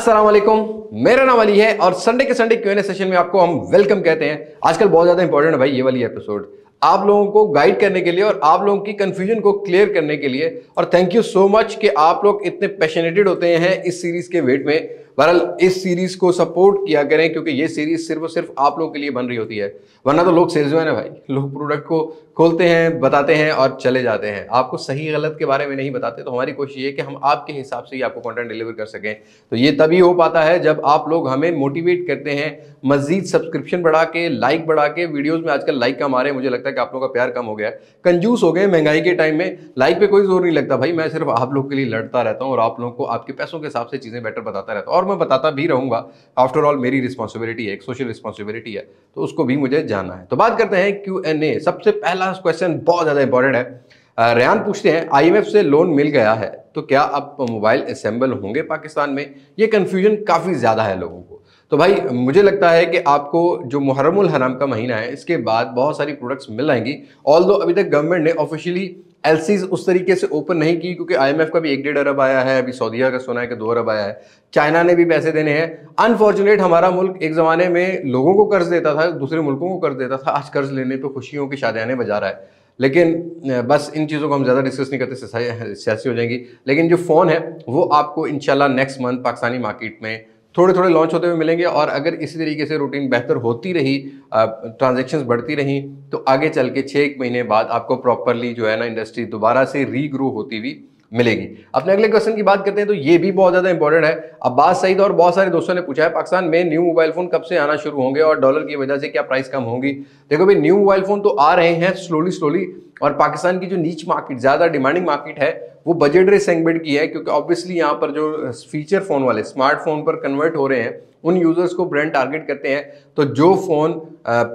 अस्सलाम वालेकुम, मेरा नाम अली है और संडे के संडे Q&A सेशन में आपको हम वेलकम कहते हैं। आजकल बहुत ज्यादा इंपॉर्टेंट है भाई ये वाली एपिसोड, आप लोगों को गाइड करने के लिए और आप लोगों की कंफ्यूजन को क्लियर करने के लिए। और थैंक यू सो मच कि आप लोग इतने पैशनेटेड होते हैं इस सीरीज के वेट में। बहरहाल इस सीरीज को सपोर्ट किया करें क्योंकि ये सीरीज सिर्फ और सिर्फ आप लोगों के लिए बन रही होती है, वरना तो लोग सेल्समैन है भाई, लोग प्रोडक्ट को खोलते हैं, बताते हैं और चले जाते हैं, आपको सही गलत के बारे में नहीं बताते। तो हमारी कोशिश ये है कि हम आपके हिसाब से ही आपको कंटेंट डिलीवर कर सकें। तो ये तभी हो पाता है जब आप लोग हमें मोटिवेट करते हैं, मजीद सब्सक्रिप्शन बढ़ा के, लाइक बढ़ा के। वीडियोस में आजकल लाइक कम आ रहे हैं, मुझे लगता है कि आप लोगों का प्यार कम हो गया है, कंजूस हो गए महंगाई के टाइम में। लाइक पे कोई जोर नहीं लगता भाई, मैं सिर्फ आप लोग के लिए लड़ता रहता हूँ और आप लोगों को आपके पैसों के हिसाब से चीजें बेटर बताता रहता हूँ, और मैं बताता भी रहूंगा। आफ्टर ऑल मेरी रिस्पॉन्सिबिलिटी है, एक सोशल रिस्पॉन्सिबिलिटी है, तो उसको भी मुझे जानना है। तो बात करते हैं Q&A। सबसे पहला क्वेश्चन बहुत ज्यादा इंपॉर्टेंट है। रेहान पूछते हैं, IMF से लोन मिल गया है तो क्या अब मोबाइल असेंबल होंगे पाकिस्तान में? ये कंफ्यूजन काफी ज्यादा है लोगों को। तो भाई मुझे लगता है कि आपको जो मुहर्रमुल हराम का महीना है इसके बाद बहुत सारी प्रोडक्ट्स मिल जाएंगी। ऑल्दो अभी तक गवर्नमेंट ने ऑफिशियली एलसीज उस तरीके से ओपन नहीं की, क्योंकि IMF का भी 1-1.5 अरब आया है, अभी सऊदीया का सुना है कि 2 अरब आया है, चाइना ने भी पैसे देने हैं। अनफॉर्चुनेट हमारा मुल्क एक जमाने में लोगों को कर्ज देता था, दूसरे मुल्कों को कर्ज देता था, आज कर्ज लेने पे खुशियों की शादियाने बजा रहा है। लेकिन बस इन चीज़ों को हम ज़्यादा डिस्कस नहीं करते, सियासी हो जाएंगी। लेकिन जो फ़ोन है वो आपको इंशाल्लाह नेक्स्ट मंथ पाकिस्तानी मार्केट में थोड़े थोड़े लॉन्च होते हुए मिलेंगे। और अगर इसी तरीके से रूटीन बेहतर होती रही, ट्रांजैक्शंस बढ़ती रही, तो आगे चल के 6 महीने बाद आपको प्रॉपरली जो है ना इंडस्ट्री दोबारा से रीग्रो होती हुई मिलेगी। अपने अगले क्वेश्चन की बात करते हैं, तो ये भी बहुत ज्यादा इंपॉर्टेंट है। अब्बास सईद और बहुत सारे दोस्तों ने पूछा है, पाकिस्तान में न्यू मोबाइल फोन कब से आना शुरू होंगे और डॉलर की वजह से क्या प्राइस कम होगी? देखो भाई, न्यू मोबाइल फोन तो आ रहे हैं स्लोली, और पाकिस्तान की जो नीच मार्केट, ज्यादा डिमांडिंग मार्केट है, वो बजट रेंज सेगमेंट की है, क्योंकि ऑब्वियसली यहाँ पर जो फीचर फोन वाले स्मार्टफोन पर कन्वर्ट हो रहे हैं उन यूजर्स को ब्रांड टारगेट करते हैं। तो जो फोन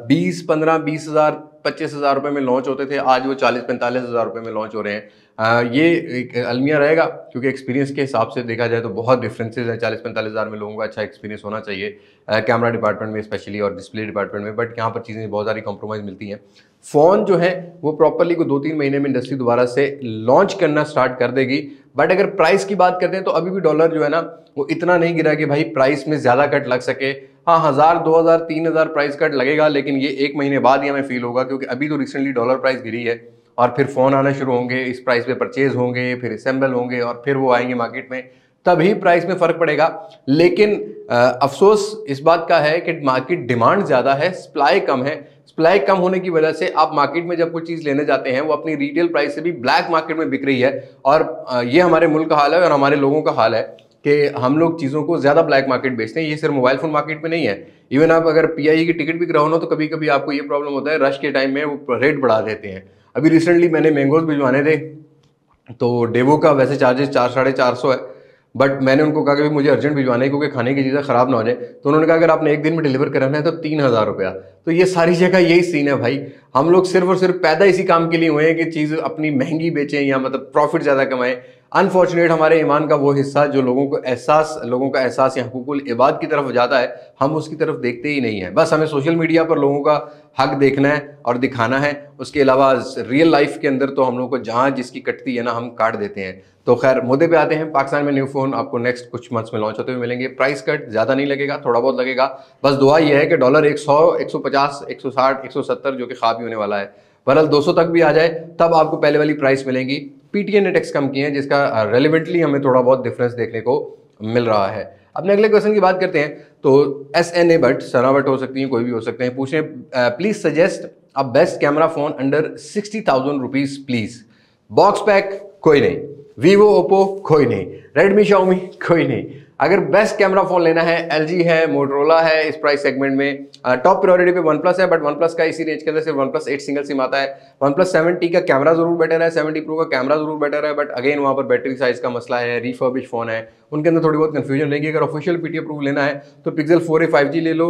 20, 15, 20 हज़ार, 25 हज़ार रुपए में लॉन्च होते थे, आज वो 40-45 हज़ार रुपए में लॉन्च हो रहे हैं। ये एक अलमिया रहेगा, क्योंकि एक्सपीरियंस के हिसाब से देखा जाए तो बहुत डिफरेंसेस है। 40-45 हज़ार में लोगों का अच्छा एक्सपीरियंस होना चाहिए, कैमरा डिपार्टमेंट में स्पेशली और डिस्प्ले डिपार्टमेंट में, बट यहाँ पर चीज़ें बहुत सारी कॉम्प्रोमाइज़ मिलती हैं। फ़ोन जो है वो प्रॉपरली को 2-3 महीने में इंडस्ट्री दोबारा से लॉन्च करना स्टार्ट कर देगी। बट अगर प्राइस की बात करते हैं तो अभी भी डॉलर जो है ना वो इतना नहीं गिरा कि भाई प्राइस में ज़्यादा कट लग सके। हाँ, 1000, 2000, 3000 प्राइस कट लगेगा, लेकिन ये 1 महीने बाद ही हमें फील होगा, क्योंकि अभी तो रिसेंटली डॉलर प्राइस गिरी है और फिर फ़ोन आना शुरू होंगे, इस प्राइस पे परचेज होंगे, फिर असेंबल होंगे और फिर वो आएंगे मार्केट में, तभी प्राइस में फ़र्क पड़ेगा। लेकिन अफसोस इस बात का है कि मार्केट डिमांड ज़्यादा है, सप्लाई कम है। सप्लाई कम होने की वजह से आप मार्केट में जब कोई चीज़ लेने जाते हैं वो अपनी रिटेल प्राइस से भी ब्लैक मार्केट में बिक रही है। और ये हमारे मुल्क का हाल है और हमारे लोगों का हाल है कि हम लोग चीज़ों को ज़्यादा ब्लैक मार्केट बेचते हैं। ये सिर्फ मोबाइल फ़ोन मार्केट में नहीं है, इवन आप अगर PIE की टिकट बिक रहा हो ना, तो कभी कभी आपको ये प्रॉब्लम होता है, रश के टाइम में वो रेट बढ़ा देते हैं। अभी रिसेंटली मैंने मैंगोज भिजवाने थे, तो डेवो का वैसे चार्जेस 400-450 है, बट मैंने उनको कहा कि मुझे अर्जेंट भिजवाना है क्योंकि खाने की चीज़ें ख़राब ना हो जाए। तो उन्होंने कहा अगर आपने 1 दिन में डिलीवर कराना है तो 3000 रुपया। तो ये सारी जगह यही सीन है भाई, हम लोग सिर्फ और सिर्फ पैदा इसी काम के लिए हुए हैं कि चीज़ अपनी महंगी बेचें या मतलब प्रॉफिट ज़्यादा कमाएं। अनफॉर्चुनेट हमारे ईमान का वो हिस्सा जो लोगों का एहसास या हुकूकुल इबाद की तरफ जाता है, हम उसकी तरफ देखते ही नहीं है। बस हमें सोशल मीडिया पर लोगों का हक देखना है और दिखाना है, उसके अलावा रियल लाइफ के अंदर तो हम लोग को जहाँ जिसकी कटती है ना, हम काट देते हैं। तो खैर मुद्दे पे आते हैं। पाकिस्तान में न्यू फोन आपको नेक्स्ट कुछ मंथ्स में लॉन्च होते हुए मिलेंगे। प्राइस कट ज़्यादा नहीं लगेगा, थोड़ा बहुत लगेगा। बस दुआ ये है कि डॉलर 100, 150, 160, 170 जो कि ख्वाब ही होने वाला है, बहरहाल 200 तक भी आ जाए, तब आपको पहले वाली प्राइस मिलेंगी। PTN ने टैक्स कम किए हैं, जिसका रेलिवेंटली हमें थोड़ा बहुत डिफरेंस देखने को मिल रहा है। अपने अगले क्वेश्चन की बात करते हैं, तो SNA भट्ट, सना भट्ट हो सकती हैं, कोई भी हो सकते हैं, पूछ रहे हैं please suggest a best camera phone under 60,000 rupees please. Box pack कोई नहीं, वीवो, ओप्पो कोई नहीं, रेडमी, शाओमी कोई नहीं। अगर बेस्ट कैमरा फोन लेना है, LG है, मोटरोला है, इस प्राइस सेगमेंट में टॉप प्रायोरिटी पे OnePlus है, बट OnePlus का इसी रेंज के अंदर सिर्फ OnePlus 8 सिंगल सिम आता है। OnePlus 7T का कैमरा जरूर बेटर है, 70 Pro का कैमरा जरूर बेटर है, बट अगेन वहाँ पर बैटरी साइज का मसला है, रिफर्बिश फोन है, उनके अंदर थोड़ी बहुत कंफ्यूजन रहेगी। अगर ऑफिशियल PTA प्रूफ लेना है तो Pixel 4a 5G ले लो,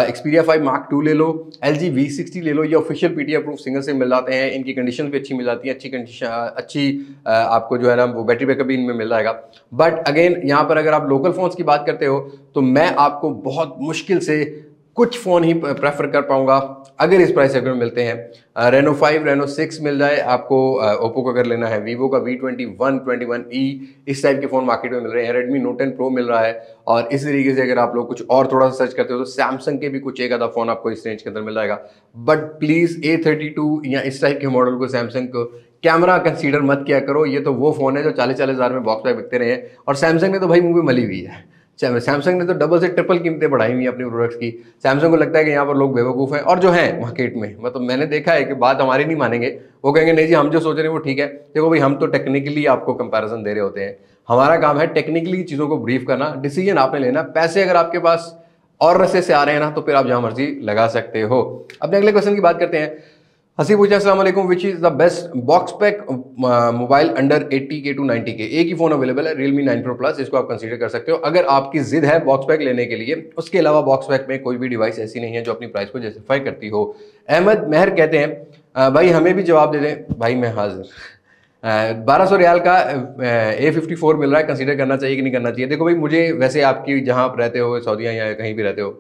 Xperia 5 Mark II ले लो, LG V60 ले लो, ये official PTA proof single SIM मिल जाते हैं। इनकी कंडीशन भी अच्छी मिल जाती है, अच्छी आपको जो है ना वो बैटरी बैकअप भी इनमें मिल जाएगा। बट अगेन यहाँ पर अगर आप लोकल फोन्स की बात करते हो तो मैं आपको बहुत मुश्किल से कुछ फ़ोन ही प्रेफर कर पाऊंगा अगर इस प्राइस सेगमेंट में मिलते हैं। रेनो 5, रेनो 6 मिल जाए आपको, ओप्पो का अगर लेना है, वीवो का V21, 21E, इस टाइप के फ़ोन मार्केट में मिल रहे हैं। रेडमी नोट 10 प्रो मिल रहा है। और इस तरीके से अगर आप लोग कुछ और थोड़ा सा सर्च करते हो तो सैमसंग के भी कुछ एक आधा फ़ोन आपको इस रेंज के अंदर मिल जाएगा। बट प्लीज़ A32 या इस टाइप के मॉडल को, सैमसंग को कैमरा कंसीडर मत किया करो। ये तो वो फ़ोन है जो 40-40 हज़ार में बॉक्स पैक बिकते रहे हैं, और सैमसंग ने तो भाई मुंह पे मली हुई है। सैमसंग ने तो डबल से ट्रिपल कीमतें बढ़ाई हुई अपने प्रोडक्ट्स की। सैमसंग को लगता है कि यहाँ पर लोग बेवकूफ़ हैं, और जो है मार्केट में, मतलब मैंने देखा है कि बात हमारी नहीं मानेंगे, वो कहेंगे नहीं जी हम जो सोच रहे हैं वो ठीक है। देखो भाई, हम तो टेक्निकली आपको कंपैरिजन दे रहे होते हैं, हमारा काम है टेक्निकली चीज़ों को ब्रीफ करना, डिसीजन आपने लेना। पैसे अगर आपके पास और रस्ते से आ रहे हैं ना, तो फिर आप जहाँ मर्जी लगा सकते हो। अपने अगले क्वेश्चन की बात करते हैं। हसी पूछा, अस्सलाम वालेकुम, which is the best box pack mobile under 80K to 90K? एक ही फोन अवेलेबल है, Realme 9 Pro Plus, इसको आप कंसीडर कर सकते हो अगर आपकी जिद है बॉक्स पैक लेने के लिए। उसके अलावा बॉक्स पैक में कोई भी डिवाइस ऐसी नहीं है जो अपनी प्राइस को जस्टिफाई करती हो। अहमद मेहर कहते हैं भाई हमें भी जवाब दे दें। भाई मैं हाजिर। 1200 रियाल का A54 मिल रहा है, कंसीडर करना चाहिए कि नहीं करना चाहिए? देखो भाई, मुझे वैसे आपकी जहाँ आप रहते हो, सऊदीया या कहीं भी रहते हो,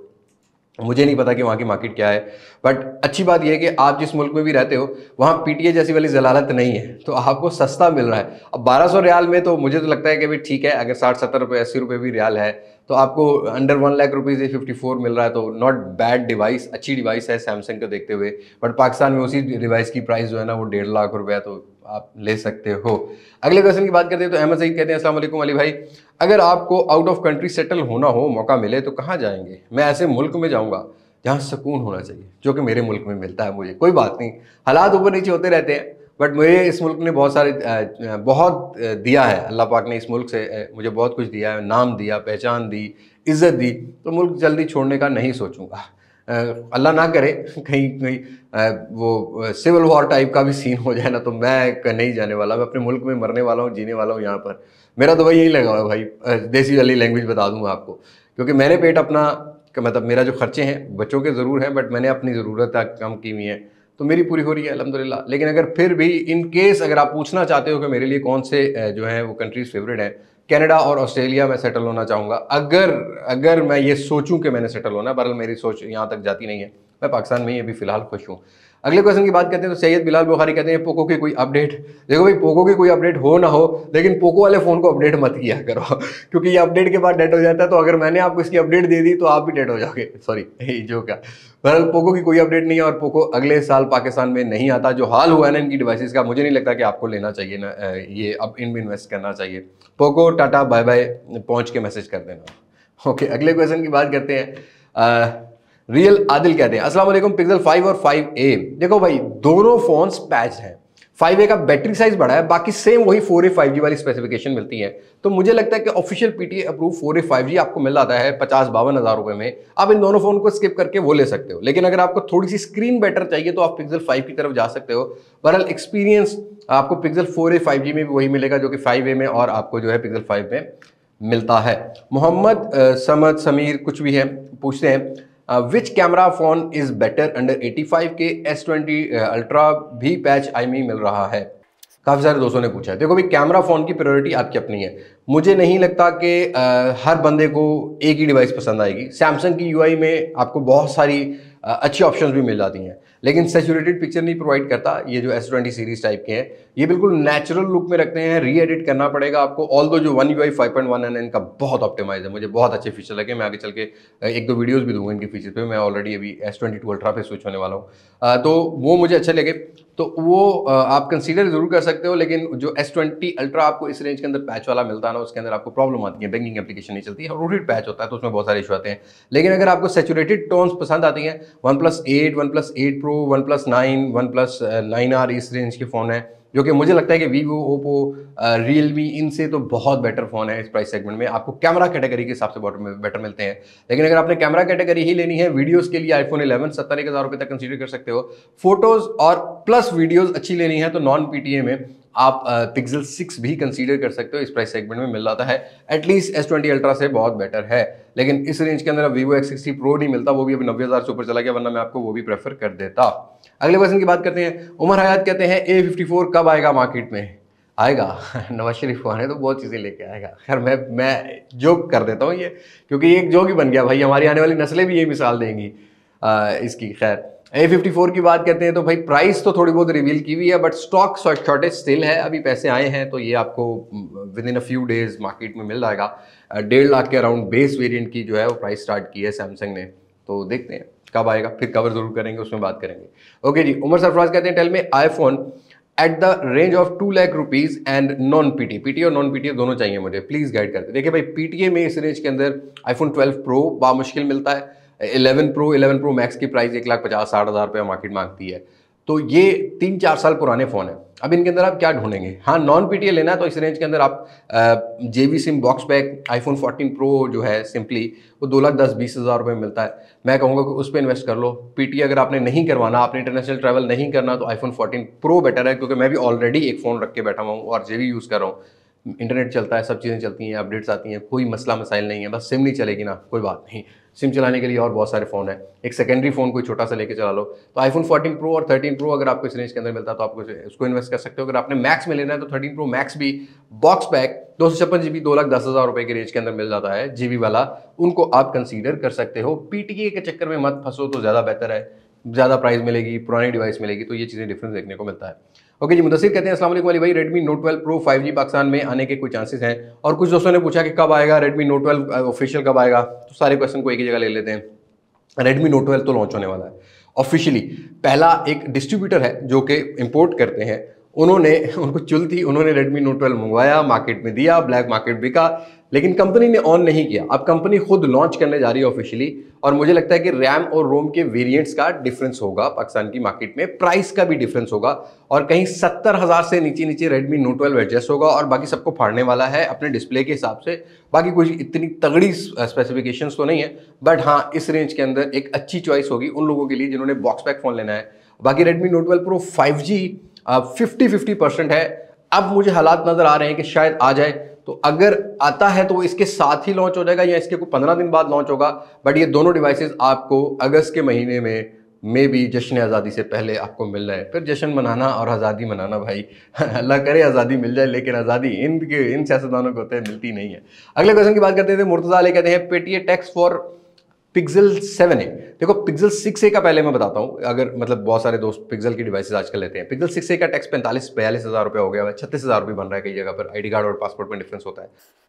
मुझे नहीं पता कि वहाँ की मार्केट क्या है, बट अच्छी बात यह है कि आप जिस मुल्क में भी रहते हो वहाँ पीटीए जैसी वाली जलालत नहीं है, तो आपको सस्ता मिल रहा है। अब 1200 रियाल में तो मुझे तो लगता है कि भाई ठीक है, अगर 60-70 रुपये 80 रुपये भी रियाल है तो आपको अंडर 1 लाख रुपीज़ A54 मिल रहा है, तो नॉट बैड डिवाइस, अच्छी डिवाइस है सैमसंग को देखते हुए। बट पाकिस्तान में उसी डिवाइस की प्राइस जो है ना वो 1.5 लाख रुपये है, तो आप ले सकते हो। अगले क्वेश्चन की बात करते हैं तो अहमद सईद कहते हैं, अस्सलाम वालेकुम अली भाई, अगर आपको आउट ऑफ कंट्री सेटल होना हो, मौका मिले तो कहाँ जाएंगे? मैं ऐसे मुल्क में जाऊँगा जहाँ सुकून होना चाहिए, जो कि मेरे मुल्क में मिलता है मुझे। कोई बात नहीं, हालात ऊपर नीचे होते रहते हैं, बट मुझे इस मुल्क ने बहुत दिया है। अल्लाह पाक ने इस मुल्क से मुझे बहुत कुछ दिया है, नाम दिया, पहचान दी, इज़्ज़त दी, तो मुल्क जल्दी छोड़ने का नहीं सोचूंगा। अल्लाह ना करे कहीं कहीं वो सिविल वॉर टाइप का भी सीन हो जाए ना, तो मैं नहीं जाने वाला। मैं अपने मुल्क में मरने वाला हूँ, जीने वाला हूँ यहाँ पर। मेरा तो भाई यही लगा हुआ है भाई, देसी वाली लैंग्वेज बता दूंगा आपको, क्योंकि मैंने पेट अपना, मतलब मेरा जो खर्चे हैं बच्चों के ज़रूर हैं, बट मैंने अपनी ज़रूरत कम की हुई है, तो मेरी पूरी हो रही है अल्हम्दुलिल्लाह। लेकिन अगर फिर भी इन केस अगर आप पूछना चाहते हो कि मेरे लिए कौन से जो हैं वो कंट्रीज़ फेवरेट हैं, कनाडा और ऑस्ट्रेलिया में सेटल होना चाहूँगा अगर मैं ये सोचूं कि मैंने सेटल होना है। बहरहाल मेरी सोच यहाँ तक जाती नहीं है, मैं पाकिस्तान में ही अभी फ़िलहाल खुश हूँ। अगले क्वेश्चन की बात करते हैं तो सैयद बिलाल बुखारी कहते हैं, पोको की कोई अपडेट? देखो भाई, पोको की कोई अपडेट हो ना हो, लेकिन पोको वाले फ़ोन को अपडेट मत किया करो क्योंकि ये अपडेट के बाद डेड हो जाता है, तो अगर मैंने आपको इसकी अपडेट दे दी तो आप भी डेड हो जाओगे। सॉरी जो का। बहरहाल पोको की कोई अपडेट नहीं है, और पोको अगले साल पाकिस्तान में नहीं आता। जो हाल हुआ है ना इनकी डिवाइसेस का, मुझे नहीं लगता कि आपको लेना चाहिए ना, ये अब इनमें इन्वेस्ट करना चाहिए। पोको टाटा बाय बाय पहुँच के मैसेज कर देना। ओके, अगले क्वेश्चन की बात करते हैं। रियल आदिल कहते हैं, अस्सलाम वालेकुम, पिक्सल 5 और 5A। देखो भाई, दोनों फोन्स पैच हैं। 5A का बैटरी साइज बड़ा है, बाकी सेम वही 4A 5G वाली स्पेसिफिकेशन मिलती है। तो मुझे लगता है कि official PTA approve 4A 5G आपको मिल जाता है 50-52 हज़ार रुपए में। आप इन दोनों फोन को स्किप करके वो ले सकते हो, लेकिन अगर आपको थोड़ी सी स्क्रीन बेटर चाहिए तो आप पिक्सल 5 की तरफ जा सकते हो। बहरहाल एक्सपीरियंस आपको पिक्सल 4A 5G में भी वही मिलेगा जो कि 5A में और आपको जो है पिक्सल 5 में मिलता है। मोहम्मद समद समीर कुछ भी है पूछते हैं, which camera phone is better under 85K? S20 ultra भी पैच आई में मिल रहा है। काफ़ी सारे दोस्तों ने पूछा है। देखो भाई, कैमरा फ़ोन की प्रायोरिटी आपकी अपनी है। मुझे नहीं लगता कि हर बंदे को एक ही डिवाइस पसंद आएगी। सैमसंग की यूआई में आपको बहुत सारी अच्छी ऑप्शंस भी मिल जाती हैं, लेकिन सैचुरेटेड पिक्चर नहीं प्रोवाइड करता। ये जो S20 सीरीज़ टाइप के हैं, ये बिल्कुल नेचुरल लुक में रखते हैं, री एडिट करना पड़ेगा आपको। ऑल्दो जो One UI 5.1 है इनका बहुत ऑप्टिमाइज है, मुझे बहुत अच्छे फीचर लगे। मैं आगे चल के 1-2 वीडियोज़ भी दूंगा इनके फीचर पे। मैं ऑलरेडी अभी S22 अल्ट्रा पे स्विच होने वाला हूँ, तो वो मुझे अच्छे लगे, तो वो आप कंसीडर जरूर कर सकते हो। लेकिन जो S20 अल्ट्रा आपको इस रेंज के अंदर पैच वाला मिलता है ना, उसके अंदर आपको प्रॉब्लम आती है, बैंकिंग एप्लीकेशन नहीं चलती है, रोटेट पैच होता है, तो उसमें बहुत सारे इशू आते हैं। लेकिन अगर आपको सैचुरेटेड टोन्स पसंद आती हैं, OnePlus 8, OnePlus 8 Pro, OnePlus 9, OnePlus 9R इस रेंज के फ़ोन है, जो कि मुझे लगता है कि वीवो, ओप्पो, रियलमी, इनसे तो बहुत बेटर फ़ोन है इस प्राइस सेगमेंट में। आपको कैमरा कैटेगरी के हिसाब से बेटर मिलते हैं। लेकिन अगर आपने कैमरा कैटेगरी ही लेनी है, वीडियोस के लिए आईफोन 11 71,000 रुपये तक कंसीडर कर सकते हो। फोटोज़ और प्लस वीडियोज़ अच्छी लेनी है तो नॉन पीटीए में आप पिक्सल 6 भी कंसीडर कर सकते हो। इस प्राइस सेगमेंट में मिल जाता है, एटलीस्ट S20 अल्ट्रा से बहुत बेटर है। लेकिन इस रेंज के अंदर अब वीवो X60 प्रो नहीं मिलता, वो भी अभी 90,000 से ऊपर चला गया, वरना मैं आपको वो भी प्रेफर कर देता। अगले क्वेश्चन की बात करते हैं। उमर हयात कहते हैं, A54 कब आएगा मार्केट में? आएगा नवाज शरीफ आने तो बहुत चीज़ें लेके आएगा। खैर मैं जोक कर देता हूँ ये, क्योंकि एक जोक ही बन गया भाई, हमारी आने वाली नस्लें भी ये मिसाल देंगी। इसकी। खैर A54 की बात करते हैं तो भाई प्राइस तो थोड़ी बहुत रिवील की हुई है, बट स्टॉक शॉर्टेज स्टिल है। अभी पैसे आए हैं तो ये आपको with in a few days market में मिल जाएगा। 1.5 लाख के अराउंड बेस वेरिएंट की जो है वो प्राइस स्टार्ट की है सैमसंग ने, तो देखते हैं कब आएगा, फिर कवर जरूर करेंगे, उसमें बात करेंगे। ओके जी, उमर सरफराज कहते हैं टेल में iPhone at the range of 2 lakh rupees and non PT, PT और नॉन पीटी दोनों चाहिए मुझे, प्लीज गाइड करते। देखिए भाई पीटीए में इस रेंज के अंदर आईफोन 12 प्रो बामुश्किल मिलता है। 11 प्रो मैक्स की प्राइस 1,50,000-60,000 रुपये मार्केट मांगती है। तो ये 3-4 साल पुराने फोन है। अब इनके अंदर आप क्या ढूंढेंगे? हाँ, नॉन पीटीए लेना है तो इस रेंज के अंदर आप जेवी SIM box pack iPhone 14 pro जो है सिंपली वो 2,10,20,000 रुपये में मिलता है। मैं कहूँगा कि उस पर इन्वेस्ट कर लो। पीटीए अगर आपने नहीं करवाना, आपने इंटरनेशनल ट्रैवल नहीं करना, तो आईफोन 14 प्रो बेटर है, क्योंकि मैं भी ऑलरेडी एक फ़ोन रख के बैठा हुआ हूँ और जेवी यूज़ कर रहा हूँ। इंटरनेट चलता है, सब चीज़ें चलती हैं, अपडेट्स आती हैं, कोई मसला मसाइल नहीं है। बस सिम नहीं चलेगी ना, कोई बात नहीं, सिम चलाने के लिए और बहुत सारे फ़ोन है। एक सेकेंडरी फ़ोन कोई छोटा सा लेके चला लो। तो आईफोन 14 प्रो और 13 प्रो अगर आपको इस रेंज के अंदर मिलता है तो आप उसको इन्वेस्ट कर सकते हो। अगर आपने मैक्स में लेना है तो 13 प्रो मैक्स भी बॉक्स पैक 256 GB 2,10,000 रुपये के रेंज के अंदर मिल जाता है, जीबी वाला, उनको आप कंसीडर कर सकते हो। पीटीए के चक्कर में मत फंसो तो ज़्यादा बेहतर है, ज़्यादा प्राइस मिलेगी, पुरानी डिवाइस मिलेगी, तो ये चीज़ें डिफरेंस देखने को मिलता है। ओके जी, मुदस्सिर कहते हैं अस्सलाम वालेकुम अली भाई, Redmi note 12 pro 5G Pakistan में आने के कोई चांसेस हैं? और कुछ दोस्तों ने पूछा कि कब आएगा रेडमी नोट 12 ऑफिशियल, कब आएगा? तो सारे क्वेश्चन को एक ही जगह ले लेते हैं। रेडमी नोट 12 तो लॉन्च होने वाला है ऑफिशियली। पहला एक डिस्ट्रीब्यूटर है जो कि इंपोर्ट करते हैं, उनको चुल थी, उन्होंने रेडमी नोट 12 मंगवाया, मार्केट में दिया, ब्लैक मार्केट बिका, लेकिन कंपनी ने ऑन नहीं किया। अब कंपनी खुद लॉन्च करने जा रही है ऑफिशियली, और मुझे लगता है कि रैम और रोम के वेरिएंट्स का डिफरेंस होगा पाकिस्तान की मार्केट में, प्राइस का भी डिफरेंस होगा, और कहीं 70,000 से नीचे नीचे रेडमी नोट 12 एडजस्ट होगा, और बाकी सबको फाड़ने वाला है अपने डिस्प्ले के हिसाब से। बाकी कोई इतनी तगड़ी स्पेसिफिकेशंस तो नहीं है, बट हाँ इस रेंज के अंदर एक अच्छी चॉइस होगी उन लोगों के लिए जिन्होंने बॉक्स पैक फोन लेना है। बाकी रेडमी नोट 12 प्रो 5G 50-50% है। अब मुझे हालात नजर आ रहे हैं कि शायद आ जाए, तो अगर आता है तो वो इसके साथ ही लॉन्च हो जाएगा या इसके को 15 दिन बाद लॉन्च होगा। बट ये दोनों डिवाइसेस आपको अगस्त के महीने में भी जश्न आज़ादी से पहले आपको मिल रहा है। फिर जश्न मनाना और आज़ादी मनाना भाई अल्लाह करे आज़ादी मिल जाए, लेकिन आज़ादी इन सियासतदानों को होते हैं, मिलती नहीं है। अगले क्वेश्चन की बात करते हैं। मुर्तजा अली कहते हैं पेटीए टैक्स फॉर पिक्सल 7A। देखो पिक्सल 6A का पहले मैं बताता हूँ, अगर मतलब बहुत सारे दोस्त पिक्सल की डिवाइसेस आजकल लेते हैं। पिक्सल 6A का टैक्स 45-42 रुपये हो गया है, 36,000 रुपये बन रहा है कई जगह पर, आईडी कार्ड और पासपोर्ट में डिफरेंस होता है।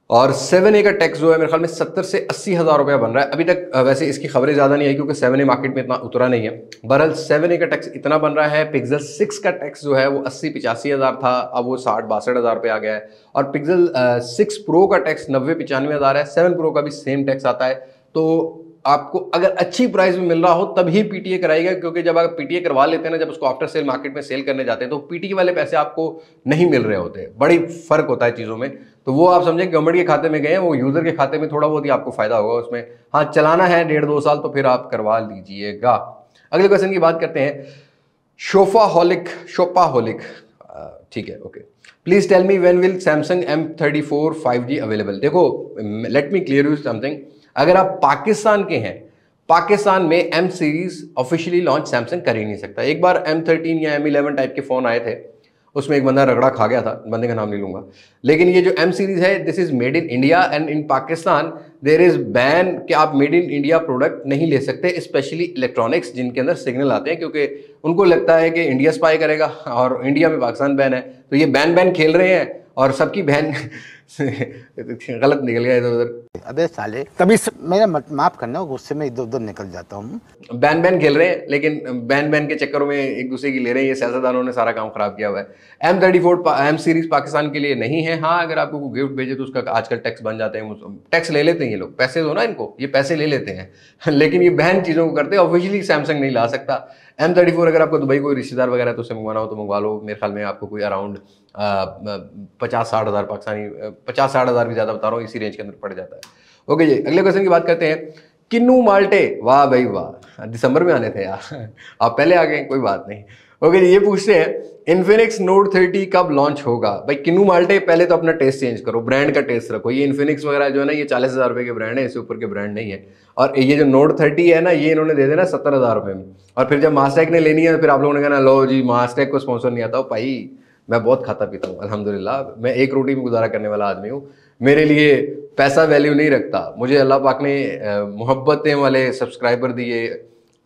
और 7A का टैक्स जो है मेरे ख्याल में 70 से 80,000 रुपया बन रहा है अभी तक। वैसे इसकी खबरें ज़्यादा नहीं आई क्योंकि 7A मार्केट में इतना उतरा नहीं है। बहरहाल 7A का टैक्स इतना बन रहा है। पिक्सल 6 का टैक्स जो है वो 80-85 हज़ार था, अब वो 60-62 रुपये आ गया है। और पिक्सल 6 प्रो का टैक्स 90-95 हज़ार है। 7 प्रो का भी सेम टैक्स आता है। तो आपको अगर अच्छी प्राइस में मिल रहा हो तभी पीटीए कराएगा, क्योंकि जब आप पीटीए करवा लेते हैं ना, जब उसको आफ्टर सेल मार्केट में सेल करने जाते हैं तो पीटीए वाले पैसे आपको नहीं मिल रहे होते। बड़ी फर्क होता है चीज़ों में। तो वो आप समझें गवर्नमेंट के खाते में गए हैं, वो यूजर के खाते में थोड़ा बहुत ही आपको फायदा होगा उसमें। हाँ, चलाना है 1.5-2 साल तो फिर आप करवा लीजिएगा। अगले क्वेश्चन की बात करते हैं। शोपाहोलिक, ठीक है, okay. Please tell me when will Samsung M34 5G available. देखो let me clear you something, अगर आप पाकिस्तान के हैं, पाकिस्तान में M series officially launch Samsung कर ही नहीं सकता। एक बार M13 या M11 टाइप के फोन आए थे, उसमें एक बंदा रगड़ा खा गया था, बंदे का नाम नहीं लूंगा। लेकिन ये जो M सीरीज है, this is made in India and in Pakistan there is ban कि आप मेड इन इंडिया प्रोडक्ट नहीं ले सकते, स्पेशली इलेक्ट्रॉनिक्स जिनके अंदर सिग्नल आते हैं, क्योंकि उनको लगता है कि इंडिया स्पाई करेगा और इंडिया में पाकिस्तान बैन है। तो ये बैन खेल रहे हैं और सबकी बहन गलत निकल गया इधर उधर। अबे साले कभी मेरा माफ करना, गुस्से में इधर उधर निकल जाता हूँ। बैन खेल रहे हैं, लेकिन बैन के चक्करों में एक दूसरे की ले रहे हैं। ये सियासतदानों ने सारा काम खराब किया हुआ है। M34 M सीरीज पाकिस्तान के लिए नहीं है। हाँ, अगर आपको गिफ्ट भेजे तो उसका आजकल टैक्स बन जाते हैं, टैक्स ले लेते हैं ये लोग, पैसे दो ना इनको, ये पैसे ले लेते हैं लेकिन ये बैन चीज़ों को करते हैं। ऑफिशियली सैमसंग नहीं ला सकता M34। अगर आपको दुबई कोई रिश्तेदार वगैरह तो उससे मंगवाना हो तो मंगवा लो। मेरे ख्याल में आपको कोई अराउंड 50-60 हज़ार पाकिस्तानी, 50-60 हज़ार भी ज़्यादा बता रहा हूँ, इसी रेंज के अंदर पड़ जाता है। ओके जी, अगले क्वेश्चन की बात करते हैं। किन्नू माल्टे, वाह भाई वाह, दिसंबर में आने थे यार आप पहले आ गए, कोई बात नहीं। ओके जी, ये पूछते हैं इन्फिनिक्स नोट 30 कब लॉन्च होगा। भाई किन्नू माल्टे, पहले तो अपना टेस्ट चेंज करो, ब्रांड का टेस्ट रखो। ये इन्फिनिक्स वगैरह जो है ना, ये 40,000 रुपये के ब्रांड है, इससे ऊपर के ब्रांड नहीं है। और ये जो नोट 30 है ना, ये इन्होंने दे देना 70,000 रुपये में। और फिर जब मास्टैक ने लेनी है, फिर आप लोगों ने कहना लो जी मास्टैक को स्पॉन्सर नहीं आता हो। भाई मैं बहुत खाता पीता हूँ अल्हम्दुलिल्लाह, मैं एक रोटी में गुजारा करने वाला आदमी हूँ। मेरे लिए पैसा वैल्यू नहीं रखता। मुझे अल्लाह पाक ने मोहब्बतें वाले सब्सक्राइबर दिए,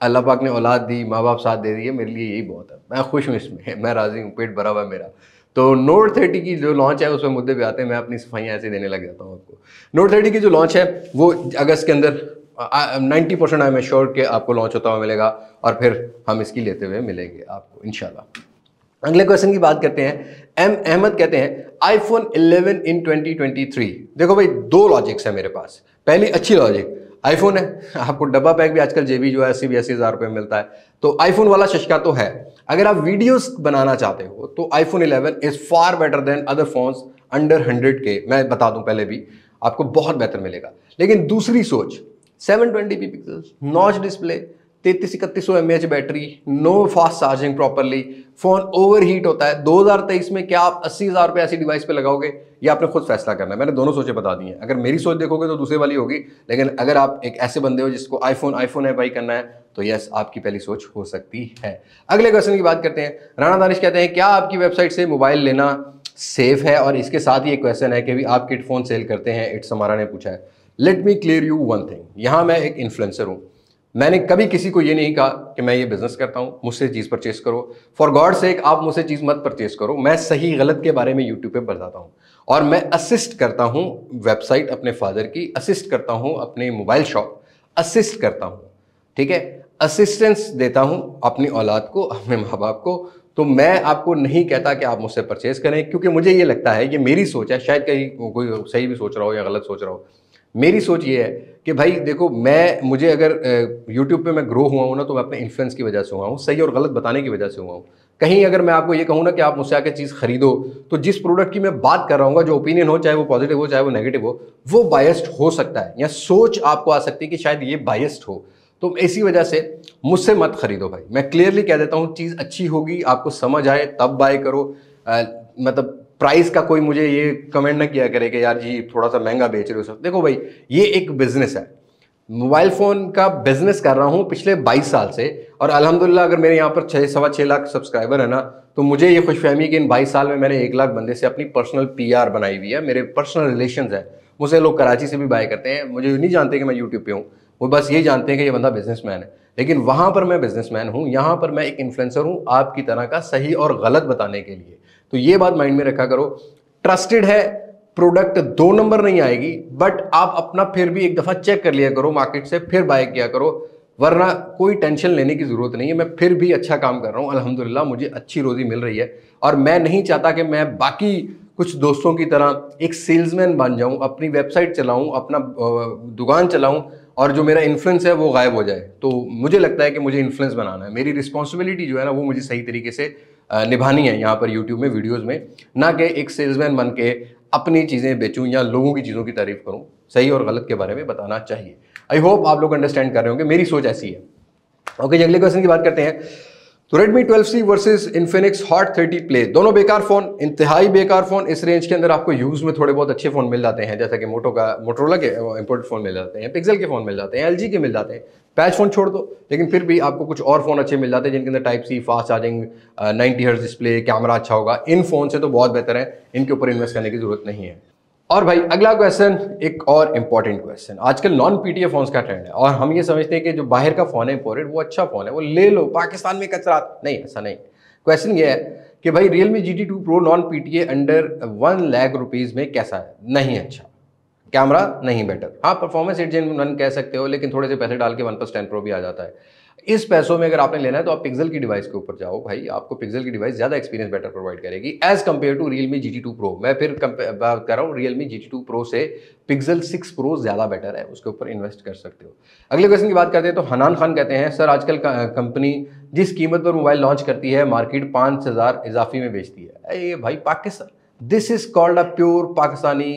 अल्लाह पाक ने औलाद दी, माँ बाप साथ दे दिए, मेरे लिए यही बहुत है। मैं खुश हूँ इसमें, मैं राज़ी हूँ, पेट भरा हुआ है मेरा। तो नोट 30 की जो लॉन्च है उसमें मुद्दे पे आते हैं, मैं अपनी सफाइयाँ ऐसे देने लग जाता हूँ आपको। नोट 30 की जो लॉन्च है वो अगस्त के अंदर 90% आई एम श्योर कि आपको लॉन्च होता हुआ मिलेगा, और फिर हम इसकी लेते हुए मिलेंगे आपको इंशाल्लाह। अगले क्वेश्चन की बात करते हैं। एम अहमद कहते हैं आईफोन 11 इन 2023। देखो भाई, दो लॉजिक्स है मेरे पास। पहली अच्छी लॉजिक, आईफोन है, आपको डब्बा पैक भी आजकल जेबी जो है 80-82 हज़ार रुपये में मिलता है, तो आईफोन वाला शशका तो है। अगर आप वीडियोस बनाना चाहते हो तो iPhone 11 is far better than other phones under 100K। मैं बता दूं पहले भी, आपको बहुत बेहतर मिलेगा। लेकिन दूसरी सोच, 720p pixels, notch display, 3300-3100 mAh battery, no fast charging properly, phone overheat होता है। 2023 में क्या आप 80,000 रुपये ऐसी डिवाइस पे लगाओगे? ये आपने खुद फैसला करना है। मैंने दोनों सोचें बता दी हैं। अगर मेरी सोच देखोगे तो दूसरे वाली होगी, लेकिन अगर आप एक ऐसे बंदे हो जिसको आईफोन है भाई करना है, तो यस, आपकी पहली सोच हो सकती है। अगले क्वेश्चन की बात करते हैं। राणा दानिश कहते हैं क्या आपकी वेबसाइट से मोबाइल लेना सेफ है? और इसके साथ ही एक क्वेश्चन है कि भी आप किट फोन सेल करते हैं, इट्स हमारा ने पूछा है। Late me clear you one thing, यहां मैं एक इन्फ्लुएंसर हूं, मैंने कभी किसी को ये नहीं कहा कि मैं ये बिजनेस करता हूं, मुझसे चीज परचेस करो। फॉर गॉड सेक आप मुझसे चीज मत परचेस करो। मैं सही गलत के बारे में यूट्यूब पे बताता हूं, और मैं असिस्ट करता हूं वेबसाइट अपने फादर की, असिस्ट करता हूं अपने मोबाइल शॉप, असिस्ट करता हूं, ठीक है, असिस्टेंस देता हूं अपनी औलाद को, अपने माँ बाप को। तो मैं आपको नहीं कहता कि आप मुझसे परचेस करें, क्योंकि मुझे ये लगता है, ये मेरी सोच है, शायद कहीं कोई सही भी सोच रहा हो या गलत सोच रहा हो। मेरी सोच ये है कि भाई देखो, मुझे अगर यूट्यूब पे मैं ग्रो हुआ हूँ ना, तो मैं अपने इन्फ्लुएंस की वजह से हुआ हूँ, सही और गलत बताने की वजह से हुआ हूँ। कहीं अगर मैं आपको ये कहूँ ना कि आप मुझसे आके चीज़ खरीदो, तो जिस प्रोडक्ट की मैं बात कर रहा हूँ, जो ओपिनियन हो, चाहे वो पॉजिटिव हो चाहे वो नेगेटिव हो, वो बायस्ड हो सकता है, या सोच आपको आ सकती है कि शायद ये बायस्ड हो। तो इसी वजह से मुझसे मत खरीदो भाई। मैं क्लियरली कह देता हूँ, चीज़ अच्छी होगी, आपको समझ आए तब बाय करो। मतलब प्राइस का कोई मुझे ये कमेंट ना किया करे कि यार जी थोड़ा सा महंगा बेच रहे हो सब। देखो भाई, ये एक बिजनेस है, मोबाइल फ़ोन का बिजनेस कर रहा हूँ पिछले 22 साल से, और अल्हम्दुलिल्लाह अगर मेरे यहाँ पर 6-6.25 लाख सब्सक्राइबर है ना, तो मुझे ये खुशफहमी है कि इन 22 साल में मैंने 1 लाख बंदे से अपनी पर्सनल PR बनाई हुई है। मेरे पर्सनल रिलेशंस है, मुझसे लोग कराची से भी बाय करते हैं, मुझे नहीं जानते कि मैं यूट्यूब पे हूँ, वो बस यही जानते हैं कि ये बंदा बिजनेसमैन है। लेकिन वहाँ पर मैं बिजनेसमैन हूँ, यहाँ पर मैं एक इन्फ्लुएंसर हूँ आपकी तरह का, सही और गलत बताने के लिए। तो ये बात माइंड में रखा करो। ट्रस्टेड है, प्रोडक्ट 2 नंबर नहीं आएगी, बट आप अपना फिर भी एक दफ़ा चेक कर लिया करो मार्केट से, फिर बाय किया करो, वरना कोई टेंशन लेने की ज़रूरत नहीं है। मैं फिर भी अच्छा काम कर रहा हूँ अल्हम्दुलिल्लाह, मुझे अच्छी रोज़ी मिल रही है, और मैं नहीं चाहता कि मैं बाकी कुछ दोस्तों की तरह एक सेल्समैन बन जाऊँ, अपनी वेबसाइट चलाऊँ, अपना दुकान चलाऊँ, और जो मेरा इन्फ्लुएंस है वो गायब हो जाए। तो मुझे लगता है कि मुझे इन्फ्लुएंस बनाना है, मेरी रिस्पॉन्सिबिलिटी जो है ना, वो मुझे सही तरीके से निभानी है यहाँ पर यूट्यूब में, वीडियोस में, ना कि एक सेल्समैन बन के अपनी चीज़ें बेचूं या लोगों की चीज़ों की तारीफ करूं। सही और गलत के बारे में बताना चाहिए। आई होप आप लोग अंडरस्टैंड कर रहे होंगे, मेरी सोच ऐसी है। ओके, अगले क्वेश्चन की बात करते हैं। तो Redmi 12C versus Infinix Hot 30 Play, दोनों बेकार फोन, इंतहाई बेकार फोन। इस रेंज के अंदर आपको यूज में थोड़े बहुत अच्छे फोन मिल जाते हैं, जैसा कि मोटोरोला के इंपोर्टेड फोन मिल जाते हैं, पिक्सल के फोन मिल जाते हैं, LG के मिल जाते हैं। पैच फोन छोड़ दो, लेकिन फिर भी आपको कुछ और फोन अच्छे मिल जाते हैं जिनके अंदर type C, fast charging, 90 hertz display, camera अच्छा होगा। इन फोन से तो बहुत बेहतर है, इनके ऊपर इन्वेस्ट करने की जरूरत नहीं है। और भाई अगला क्वेश्चन, एक और इंपॉर्टेंट क्वेश्चन। आजकल नॉन PTA फोन्स का ट्रेंड है, और हम ये समझते हैं कि जो बाहर का फोन है इंपोर्टेड, वो अच्छा फोन है, वो ले लो, पाकिस्तान में कचरा नहीं। ऐसा नहीं। क्वेश्चन ये है कि भाई Realme GT2 Pro non PTA under 1 lakh rupees में कैसा है? नहीं अच्छा, कैमरा नहीं बेटर, हाँ परफॉर्मेंस 8 Gen 1 कह सकते हो, लेकिन थोड़े से पैसे डाल के OnePlus 10 Pro भी आ जाता है। इस पैसों में अगर आपने लेना है तो आप पिक्सल की डिवाइस के ऊपर जाओ भाई, आपको पिक्सल की डिवाइस ज्यादा एक्सपीरियंस बेटर प्रोवाइड करेगी as compare to Realme GT2 Pro। मैं फिर बात कर रहा हूँ Realme GT2 Pro से Pixel 6 Pro ज्यादा बेटर है, उसके ऊपर इन्वेस्ट कर सकते हो। अगले क्वेश्चन की बात करते हैं तो हनान खान कहते हैं सर आजकल कंपनी जिस कीमत पर मोबाइल लॉन्च करती है मार्केट 5,000 इजाफी में बेचती है। ये भाई Pakistan, this is called a pure Pakistani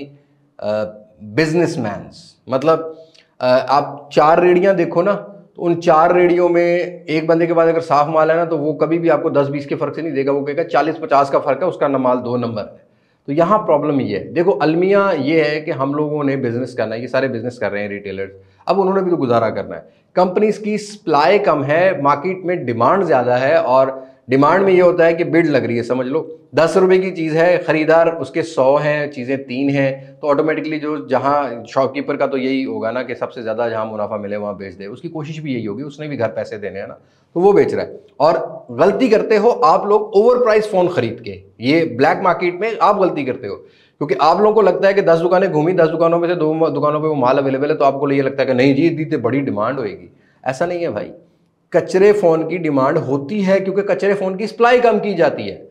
businessman's. मतलब आप 4 रेडियां देखो ना, तो उन 4 रेडियो में एक बंदे के पास अगर साफ माल है ना, तो वो कभी भी आपको 10-20 के फर्क से नहीं देगा, वो कहेगा 40-50 का फर्क है, उसका माल 2 नंबर है। तो यहाँ प्रॉब्लम ये है। देखो अलमिया ये है कि हम लोगों ने बिजनेस करना है, ये सारे बिजनेस कर रहे हैं रिटेलर्स, अब उन्होंने भी तो गुजारा करना है। कंपनीज की सप्लाई कम है, मार्केट में डिमांड ज़्यादा है, और डिमांड में ये होता है कि बिड लग रही है, समझ लो 10 रुपए की चीज़ है, खरीदार उसके 100 हैं, चीज़ें 3 हैं, तो ऑटोमेटिकली जो जहाँ शॉपकीपर का तो यही होगा ना कि सबसे ज़्यादा जहाँ मुनाफा मिले वहाँ बेच दे, उसकी कोशिश भी यही होगी, उसने भी घर पैसे देने हैं ना, तो वो बेच रहा है। और गलती करते हो आप लोग ओवर प्राइस फ़ोन खरीद के, ये ब्लैक मार्केट में आप गलती करते हो, क्योंकि आप लोगों को लगता है कि 10 दुकानें घूमी, 10 दुकानों में से 2 दुकानों पे वो माल अवेलेबल है, तो आपको ये लगता है कि नहीं जी इतनी बड़ी डिमांड होगी। ऐसा नहीं है भाई, कचरे फ़ोन की डिमांड होती है क्योंकि कचरे फ़ोन की सप्लाई कम की जाती है।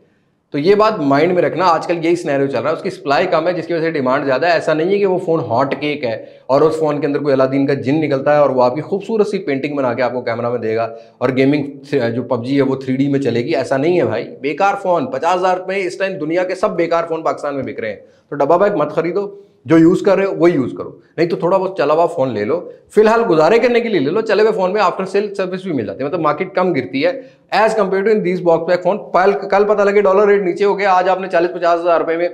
तो ये बात माइंड में रखना, आजकल यही सिनेरियो चल रहा है, उसकी सप्लाई कम है जिसकी वजह से डिमांड ज़्यादा है। ऐसा नहीं है कि वो फ़ोन हॉट केक है और उस फ़ोन के अंदर कोई अलादीन का जिन निकलता है और वो आपकी खूबसूरत सी पेंटिंग बना के आपको कैमरा में देगा और गेमिंग जो पबजी है वो 3D में चलेगी। ऐसा नहीं है भाई, बेकार फ़ोन 50,000 में इस टाइम दुनिया के सब बेकार फ़ोन पाकिस्तान में बिक रहे हैं। तो डब्बा बैग मत खरीदो, जो यूज़ कर रहे हो वही यूज़ करो, नहीं तो थोड़ा बहुत चला हुआ फ़ोन ले लो, फिलहाल गुजारे करने के लिए ले लो, चले हुए फ़ोन में आफ्टर सेल सर्विस भी मिल जाती है, मतलब मार्केट कम गिरती है as compare to in these box back phone. कल पता लगे डॉलर रेट नीचे हो गया, आज आपने 40-50 हज़ार रुपए में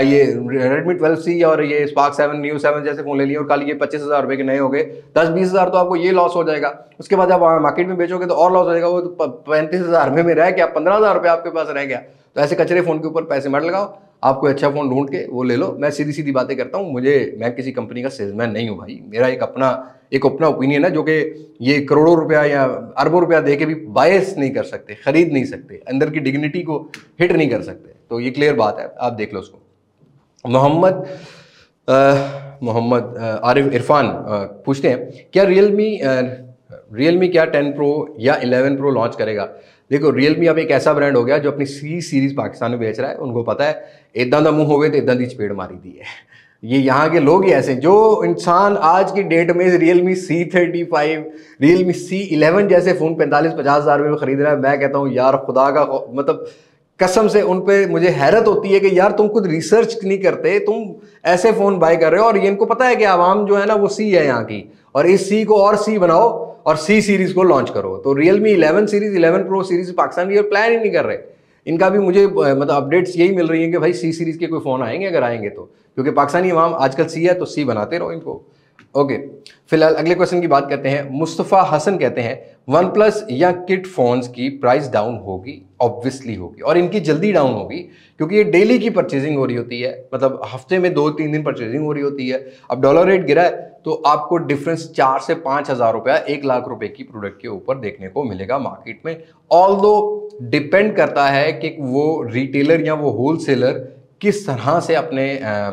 ये Redmi 12C और ये Spark 7 Neo 7 जैसे फ़ोन ले लिए और कल ये 25,000 रुपए के नए हो गए, 10-20 हज़ार तो आपको ये लॉस हो जाएगा। उसके बाद आप मार्केट में बेचोगे तो और लॉस हो जाएगा, वो तो 35,000 रुपए में रह गया, 15,000 रुपए आपके पास रह गया। तो ऐसे कचरे फ़ोन के ऊपर पैसे मत लगाओ, आप कोई अच्छा फ़ोन ढूंढ के वो ले लो। मैं सीधी सीधी बातें करता हूँ, मैं किसी कंपनी का सेल्समैन नहीं हूँ भाई, मेरा एक अपना ओपिनियन है जो कि ये करोड़ों रुपया या अरबों रुपया दे के भी बायस नहीं कर सकते, खरीद नहीं सकते, अंदर की डिग्निटी को हिट नहीं कर सकते। तो ये क्लियर बात है, आप देख लो उसको। मोहम्मद आरिफ इरफान पूछते हैं क्या रियलमी क्या 10 प्रो या 11 प्रो लॉन्च करेगा। देखो रियलमी अब एक ऐसा ब्रांड हो गया जो अपनी सी सीरीज पाकिस्तान में बेच रहा है, उनको पता है इदा का मुंह होवे तो इदा की चपेड़ मारी दी है। ये यहाँ के लोग ही ऐसे, जो इंसान आज की डेट में रियलमी C35 रियलमी C11 जैसे फ़ोन 45-50 हज़ार में खरीद रहा है, मैं कहता हूँ यार खुदा का मतलब कसम से उन पे मुझे हैरत होती है कि यार तुम खुद रिसर्च नहीं करते, तुम ऐसे फ़ोन बाय कर रहे हो। और ये इनको पता है कि आवाम जो है ना वो सी है यहाँ की, और इस सी को और सी बनाओ और सी सीरीज़ को लॉन्च करो। तो Realme 11 series 11 pro series Pakistan में प्लान ही नहीं कर रहे। इनका भी मुझे मतलब अपडेट्स यही मिल रही है कि भाई सी सीरीज़ के कोई फ़ोन आएंगे, अगर आएंगे तो, क्योंकि पाकिस्तानी आवाम आजकल सी है तो सी बनाते रहो इनको। ओके, फिलहाल अगले क्वेश्चन की बात करते हैं। मुस्तफ़ा हसन कहते हैं वन प्लस या किट फोन्स की प्राइस डाउन होगी? ऑब्वियसली होगी, और इनकी जल्दी डाउन होगी क्योंकि ये डेली की परचेजिंग हो रही होती है, मतलब हफ्ते में 2-3 दिन परचेजिंग हो रही होती है। अब डॉलर रेट गिरा है तो आपको डिफरेंस 4 से 5 हज़ार रुपया 1 लाख रुपए की प्रोडक्ट के ऊपर देखने को मिलेगा मार्केट में। ऑल्दो डिपेंड करता है कि वो रिटेलर या वो होलसेलर किस तरह से अपने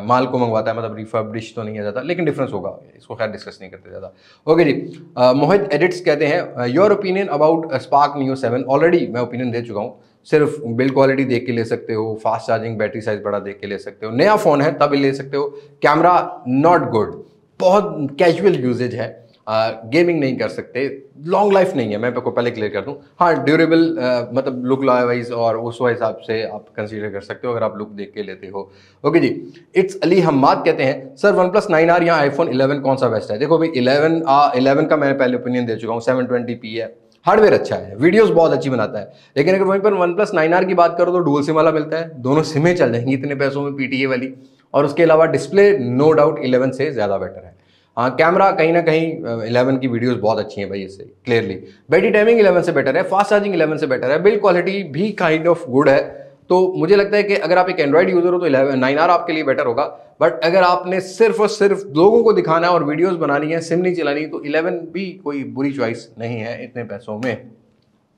माल को मंगवाता है, मतलब रिफर्बिश तो नहीं आ जाता, लेकिन डिफरेंस होगा, इसको खैर डिस्कस नहीं करते ज़्यादा। ओके जी, मोहित एडिट्स कहते हैं your opinion about spark neo 7। Already मैं ओपिनियन दे चुका हूँ, सिर्फ बिल्ड क्वालिटी देख के ले सकते हो, फास्ट चार्जिंग, बैटरी साइज बड़ा देख के ले सकते हो, नया फ़ोन है तब ले सकते हो, कैमरा नॉट गुड, बहुत कैजुअल यूजेज है, गेमिंग नहीं कर सकते, लॉन्ग लाइफ नहीं है, मैं आपको पहले क्लियर कर दूं। हाँ ड्यूरेबल मतलब लुक वाइज और उस हिसाब से आप कंसीडर कर सकते हो अगर आप लुक देख के लेते हो। ओके जी, इट्स अली हम्माद कहते हैं सर वन प्लस 9R या आईफोन 11 कौन सा बेस्ट है? देखो भाई 11 का मैंने पहले ओपिनियन दे चुका हूँ, 720p है, हार्डवेयर अच्छा है, वीडियोस बहुत अच्छी बनाता है, लेकिन अगर वहीं पर वन प्लस 9R की बात करो तो डुअल सिम वाला मिलता है, दोनों सिमें चल जाएंगी इतने पैसों में PTA वाली, और उसके अलावा डिस्प्ले नो डाउट 11 से ज़्यादा बेटर है। हाँ कैमरा कहीं ना कहीं 11 की वीडियोस बहुत अच्छी हैं भाई, इससे क्लियरली। बैटरी टाइमिंग 11 से बेटर है, फास्ट चार्जिंग 11 से बेटर है, बिल्ड क्वालिटी भी काइंड ऑफ गुड है। तो मुझे लगता है कि अगर आप एक एंड्रॉइड यूजर हो तो 9R आपके लिए बेटर होगा, बट अगर आपने सिर्फ और सिर्फ लोगों को दिखाना है और वीडियोस बनानी है, सिम नहीं चलानी, तो 11 भी कोई बुरी चॉइस नहीं है इतने पैसों में।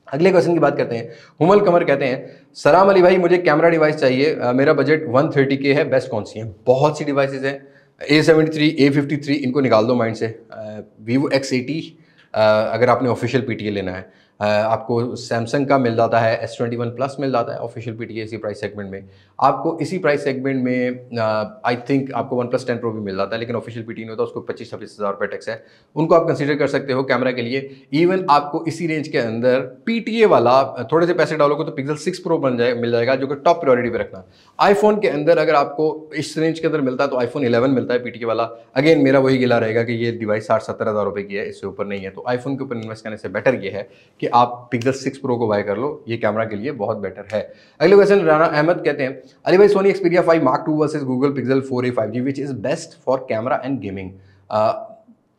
अगले क्वेश्चन की बात करते हैं। हुमल कमर कहते हैं सलाम अली भाई, मुझे कैमरा डिवाइस चाहिए, मेरा बजट 130K है, बेस्ट कौन सी है? बहुत सी डिवाइसेज हैं, A73, A53 इनको निकाल दो माइंड से, Vivo X80 अगर आपने ऑफिशियल PTA लेना है, आपको सैमसंग का मिल जाता है, S21 प्लस मिल जाता है ऑफिशियल PTA इसी प्राइस सेगमेंट में। आपको इसी प्राइस सेगमेंट में आई थिंक आपको वन प्लस 10 प्रो भी मिल जाता है, लेकिन ऑफिशियल PTA नहीं होता, उसको 25-26 हज़ार रुपये टैक्स है, उनको आप कंसीडर कर सकते हो कैमरा के लिए। इवन आपको इसी रेंज के अंदर PTA वाला थोड़े से पैसे डालोगे तो Pixel 6 Pro मिल जाएगा, जो कि टॉप प्रायोरिटी पे रखना। आईफोन के अंदर अगर आपको इस रेंज के अंदर मिलता है तो आईफोन 11 मिलता है PTA वाला। अगेन मेरा वही गिला रहेगा कि ये डिवाइस 60-70 हज़ार रुपये की है, इससे ऊपर नहीं है, तो आईफोन के ऊपर इन्वेस्ट करने से बेटर ये है कि आप Pixel 6 Pro को बाय कर लो, ये कैमरा के लिए बहुत बेटर है। अगले क्वेश्चन राना अहमद कहते हैं अली भाई Sony Xperia 5 Mark II versus Google Pixel 4a 5G which is best for camera and gaming?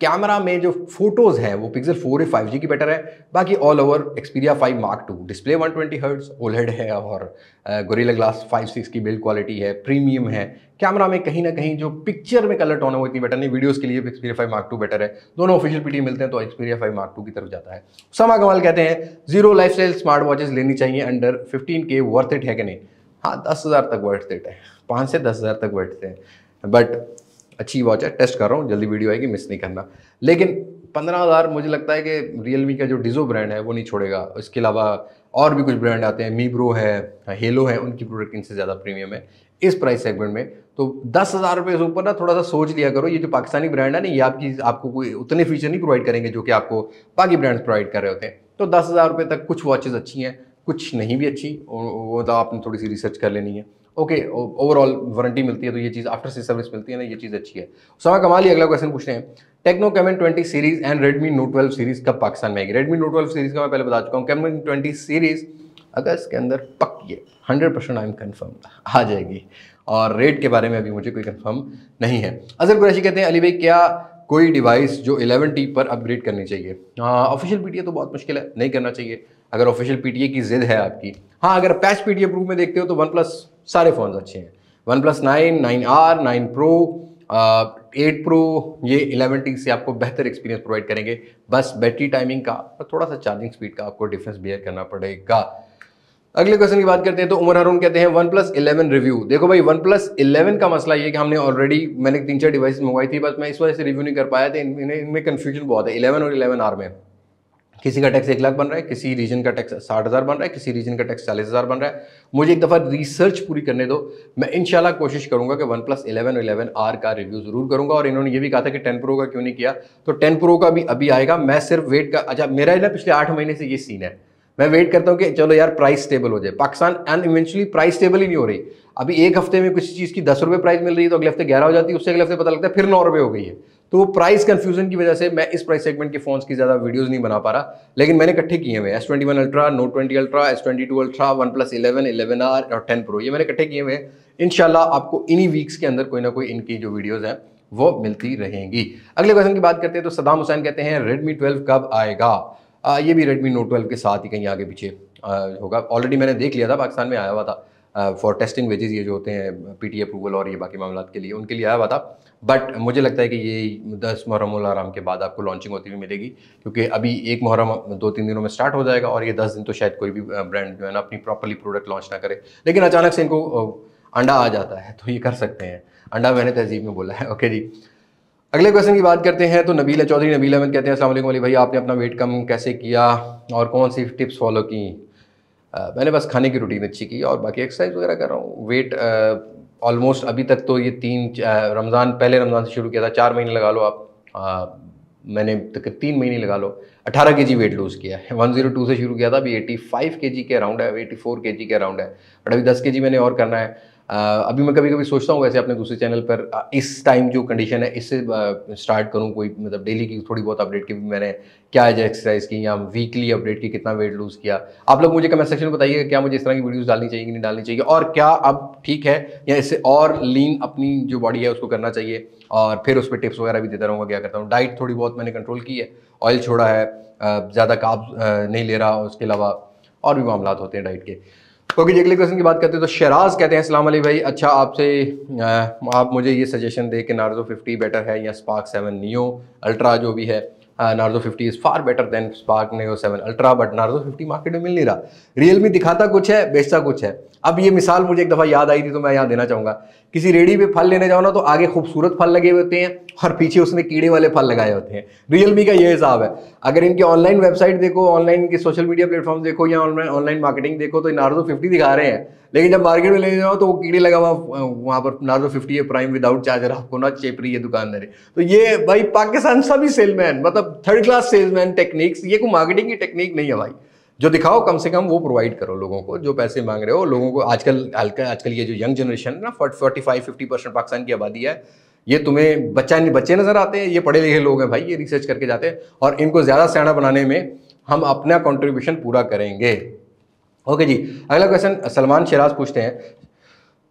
Camera में जो फोटोज हैं वो पिक्सल 4a 5G की बेटर है। बाकी all over Xperia 5 Mark II display 120 hertz OLED है और गोरिल्ला ग्लास 5.6 की बिल्ड क्वालिटी है, प्रीमियम है। कैमरा में कहीं ना कहीं जो पिक्चर में कलर टोन है वो इतनी बेटर नहीं, वीडियोस के लिए Xperia 5 Mark II बेटर है। दोनों ऑफिशियल पीटी मिलते हैं तो Xperia 5 Mark II की तरफ जाता है। समा कमाल कहते हैं जीरो लाइफस्टाइल स्मार्ट वॉचेस लेनी चाहिए अंडर 15K, वर्थ इट है कि नहीं? हाँ 10,000 तक वर्थ इट है, 5 से 10,000 तक वर्थ है, बट अच्छी वॉच है, टेस्ट कर रहा हूँ, जल्दी वीडियो आएगी, मिस नहीं करना। लेकिन 15,000 मुझे लगता है कि Realme का जो डिजो ब्रांड है वो नहीं छोड़ेगा। इसके अलावा और भी कुछ ब्रांड आते हैं, मीब्रो है, हेलो है, उनकी प्रोडक्ट इनसे ज़्यादा प्रीमियम है इस प्राइस सेगमेंट में। तो 10,000 रुपये से ऊपर ना थोड़ा सा सोच लिया करो। ये जो पाकिस्तानी ब्रांड है ना, ये आपको कोई उतने फीचर नहीं प्रोवाइड करेंगे जो कि आपको बाकी ब्रांड्स प्रोवाइड कर रहे होते हैं। तो 10,000 रुपये तक कुछ वॉचेज़ अच्छी हैं, कुछ नहीं भी अच्छी, वो तो आपने थोड़ी सी रिसर्च कर लेनी है। ओके, ओवरऑल वारंटी मिलती है तो ये चीज़, आफ्टर से सर्विस मिलती है ना, ये चीज़ अच्छी है। समा कमाल ही अगला क्वेश्चन पूछते हैं, techno caiman 20 series and Redmi Note 12 series कब पाकिस्तान में आएगी? Redmi Note 12 सीरीज का मैं पहले बता चुका हूँ, कैमन 20 सीरीज अगस्त के अंदर पक्की है, 100% आई एम कन्फर्म आ जाएगी। और रेट के बारे में अभी मुझे कोई कंफर्म नहीं है। अजहर कुरैशी कहते हैं अली भाई क्या कोई डिवाइस जो 11T पर अपग्रेड करनी चाहिए? ऑफिशियल पीटीए तो बहुत मुश्किल है, नहीं करना चाहिए अगर ऑफिशियल पीटीए की जिद है आपकी। हाँ, अगर पैच पीटीए प्रूफ में देखते हो तो OnePlus सारे फ़ोन अच्छे हैं, OnePlus 9, 9R, 9 Pro, 8 Pro, ये 11T से आपको बेहतर एक्सपीरियंस प्रोवाइड करेंगे। बस बैटरी टाइमिंग का और थोड़ा सा चार्जिंग स्पीड का आपको डिफरेंस बियर करना पड़ेगा। अगले क्वेश्चन की बात करते हैं तो उमर हारून कहते हैं OnePlus 11 रिव्यू। देखो भाई, OnePlus 11 का मसला ये कि हमने ऑलरेडी, मैंने 3-4 डिवाइस मंगवाई थी, बस मैं इस वजह से रिव्यू नहीं कर पाया था। इनमें कन्फ्यूजन बहुत है 11 और 11R में। किसी का टैक्स 1 लाख बन रहा है, किसी रीजन का टैक्स 60,000 बन रहा है, किसी रीजन का टैक्स 40,000 बन रहा है। मुझे एक दफ़ा रिसर्च पूरी करने दो, मैं इंशाल्लाह कोशिश करूंगा कि OnePlus 11 और 11R का रिव्यू जरूर करूंगा। और इन्होंने ये भी कहा था कि 10 Pro का क्यों नहीं किया, तो 10 Pro का भी अभी आएगा। मैं सिर्फ वेट का, अच्छा मेरा ना पिछले 8 महीने से ये सीन है, मैं वेट करता हूँ कि चलो यार प्राइस स्टेबल हो जाए Pakistan, and eventually price stable ही नहीं हो रही। अभी एक हफ्ते में किसी चीज़ की 10 रुपये प्राइस मिल रही है तो अगले हफ्ते 11 हो जाती है, उससे अगले हफ्ते पता लगता है फिर 9 रुपये हो गई है। तो वो प्राइस कंफ्यूजन की वजह से मैं इस प्राइस सेगमेंट के फोन्स की ज़्यादा वीडियोस नहीं बना पा रहा, लेकिन मैंने इकट्ठे किए हुए S21 ultra, Note 20 ultra, S22 ultra, OnePlus 11, 11R और 10 Pro, ये मैंने इकट्ठे किए हुए हैं। इंशाल्लाह आपको इन्हीं वीक्स के अंदर कोई ना कोई इनकी जो वीडियोज़ हैं वो मिलती रहेंगी। अगले क्वेश्चन की बात करते हैं तो सदाम हुसैन कहते हैं Redmi 12 कब आएगा? ये भी Redmi Note 12 के साथ ही कहीं आगे पीछे होगा। ऑलरेडी मैंने देख लिया था, पाकिस्तान में आया हुआ था फॉर टेस्टिंग वेजेस, ये जो होते हैं पीटी अप्रूवल और ये बाकी मामला के लिए, उनके लिए आया हुआ था। बट मुझे लगता है कि ये 10 मुहर्रम उल हराम के बाद आपको लॉन्चिंग होती हुई मिलेगी, क्योंकि अभी 1 मुहर्रम 2-3 दिनों में स्टार्ट हो जाएगा और ये 10 दिन तो शायद कोई भी ब्रांड जो है ना अपनी प्रॉपरली प्रोडक्ट लॉन्च ना करे। लेकिन अचानक से इनको अंडा आ जाता है तो ये कर सकते हैं। अंडा मैंने तहजीब में बोला है। ओके जी, अगले क्वेश्चन की बात करते हैं तो नबीला चौधरी नबील अहमद कहते हैं अस्सलाम वालेकुम अली भाई, आपने अपना वेट कम कैसे किया और कौन सी टिप्स फॉलो की? मैंने बस खाने की रूटीन अच्छी की और बाकी एक्सरसाइज वगैरह कर रहा हूँ। वेट ऑलमोस्ट अभी तक तो ये 3 पहले रमज़ान से शुरू किया था, 4 महीने लगा लो आप, मैंने तक 3 महीने लगा लो, 18 kg वेट लूज़ किया है। 102 से शुरू किया था, अभी 85 kg के अराउंड है, 84 kg के अराउंड है, बट अभी 10 kg मैंने और करना है। अभी मैं कभी कभी सोचता हूँ वैसे अपने दूसरे चैनल पर इस टाइम जो कंडीशन है इससे स्टार्ट करूँ कोई, मतलब डेली की थोड़ी बहुत अपडेट की, मैंने क्या एज एक्सरसाइज की या वीकली अपडेट की, कितना वेट लूज़ किया। आप लोग मुझे कमेंट सेक्शन में बताइए क्या मुझे इस तरह की वीडियोस डालनी चाहिए कि नहीं डालनी चाहिए, और क्या अब ठीक है या इससे और लीन अपनी जो बॉडी है उसको करना चाहिए, और फिर उस पर टिप्स वगैरह भी देता रहूँगा क्या करता हूँ। डाइट थोड़ी बहुत मैंने कंट्रोल की है, ऑयल छोड़ा है, ज़्यादा कार्ब्स नहीं ले रहा, उसके अलावा और भी मामला होते हैं डाइट के। ओके जी, अगले क्वेश्चन की बात करते हैं तो शराज कहते हैं अस्सलाम वालेकुम भाई, अच्छा आपसे आप मुझे ये सजेशन दे कि नार्जो 50 बेटर है या स्पार्क 7 नियो अल्ट्रा जो भी है। Narzo 50 is far better than spark neo 7 ultra, but Narzo 50 market में मिल नहीं रहा। रियलमी दिखाता कुछ है, बेचता कुछ है। अब ये मिसाल मुझे एक दफ़ा याद आई थी तो मैं यहाँ देना चाहूँगा। किसी रेडी पे फल लेने जाओ ना तो आगे खूबसूरत फल लगे हुए होते हैं और पीछे उसने कीड़े वाले फल लगाए होते हैं। रियलमी का ये हिसाब है। अगर इनके ऑनलाइन वेबसाइट देखो, ऑनलाइन के सोशल मीडिया प्लेटफॉर्म देखो या ऑनलाइन मार्केटिंग देखो तो नार्जो 50 दिखा रहे हैं, लेकिन जब मार्केट में ले जाओ तो वो कीड़े लगा हुआ वहाँ पर नार्जो 50 है प्राइम विदाउट चार्जर, आपको ना चेप रही है दुकानदारी। तो ये भाई पाकिस्तान सभी सेलमैन, मतलब थर्ड क्लास सेल्समैन टेक्निक्स, ये कोई मार्केटिंग की टेक्निक नहीं है भाई। जो दिखाओ कम से कम वो प्रोवाइड करो लोगों को, जो पैसे मांग रहे हो लोगों को। आजकल ये जो यंग जनरेशन है ना, 45-50% पाकिस्तान की आबादी है, ये तुम्हें बच्चे नजर आते हैं, ये पढ़े लिखे लोग हैं भाई, ये रिसर्च करके जाते हैं और इनको ज़्यादा सियाना बनाने में हम अपना कंट्रीब्यूशन पूरा करेंगे। ओके जी, अगला क्वेश्चन सलमान शराज पूछते हैं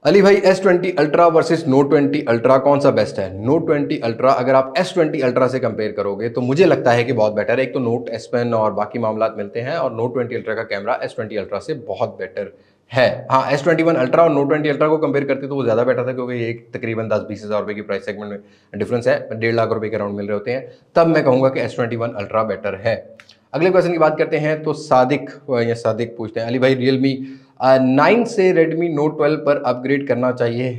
अली भाई S20 ultra versus Note 20 ultra कौन सा बेस्ट है? Note 20 अल्ट्रा अगर आप S20 अल्ट्रा से कंपेयर करोगे तो मुझे लगता है कि बहुत बेटर है। एक तो Note S Pen और बाकी मामलात मिलते हैं और Note 20 अल्ट्रा का कैमरा S20 अल्ट्रा से बहुत बेटर है। हाँ, S21 अल्ट्रा और Note 20 अल्ट्रा को कंपेयर करते तो वो ज़्यादा बेटर था, क्योंकि एक तकरीबन 10-20 हज़ार रुपये की प्राइस सेगमेंट में डिफरेंस है, 1.5 लाख रुपये के अराउंड मिल रहे होते हैं। तब मैं कहूँगा कि S21 अल्ट्रा बेटर है। अगले क्वेश्चन की बात करते हैं तो सादिक पूछते हैं, अली भाई Realme 9 से Redmi Note 12 पर अपग्रेड करना चाहिए?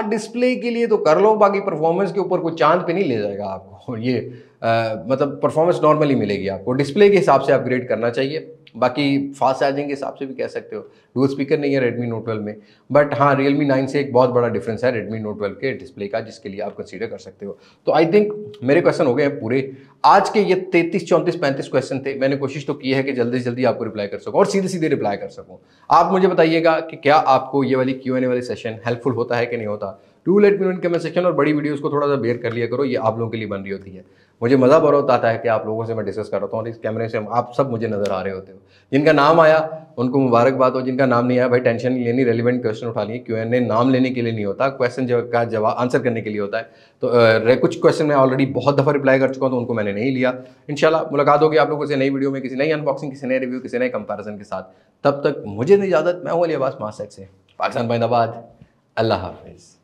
डिस्प्ले के लिए तो कर लो, बाकी परफॉर्मेंस के ऊपर कोई चांद पे नहीं ले जाएगा आपको। ये मतलब परफॉर्मेंस नॉर्मली मिलेगी आपको, डिस्प्ले के हिसाब से अपग्रेड करना चाहिए। बाकी फास्ट चार्जिंग के हिसाब से भी कह सकते हो, डुअल स्पीकर नहीं है Redmi Note 12 में, बट हाँ Realme 9 से एक बहुत बड़ा डिफरेंस है Redmi Note 12 के डिस्प्ले का, जिसके लिए आप कंसीडर कर सकते हो। तो आई थिंक मेरे क्वेश्चन हो गए हैं पूरे। आज के ये 33, 34, 35 क्वेश्चन थे। मैंने कोशिश तो की है कि जल्दी से जल्दी आपको रिप्लाई कर सकूं और सीधे सीधे रिप्लाई कर सकूं। आप मुझे बताइएगा कि क्या आपको ये वाली Q&A वाली सेशन हेल्पफुल होता है कि नहीं होता। Do let me know in comment section, और बड़ी वीडियोस को थोड़ा सा बेयर कर लिया करो, ये आप लोगों के लिए बन रही होती है। मुझे मज़ा बहुत आता है कि आप लोगों से मैं डिस्कस कर रहा हूँ और इस कैमरे से आप सब मुझे नज़र आ रहे होते हो। जिनका नाम आया उनको मुबारकबाद हो, जिनका नाम नहीं आया भाई टेंशन नहीं लेनी, रेलिवेंट क्वेश्चन उठा लिए। Q&A नाम लेने के लिए नहीं होता, क्वेश्चन का जवाब आंसर करने के लिए होता है। तो कुछ क्वेश्चन मैं ऑलरेडी बहुत दफ़ा रिप्लाई कर चुका हूँ, तो उनको मैंने नहीं लिया। इंशाल्लाह मुलाकात होगी आप लोगों से नई वीडियो में, किसी नई अनबॉक्सिंग, किसी नए रिव्यू, किसी नए कंपैरिजन के साथ। तब तक मुझे दी इजाज़त, मैं हूँ अली अब्बास मास्क से, पाकिस्तान जिंदाबाद, अल्लाह हाफिज़।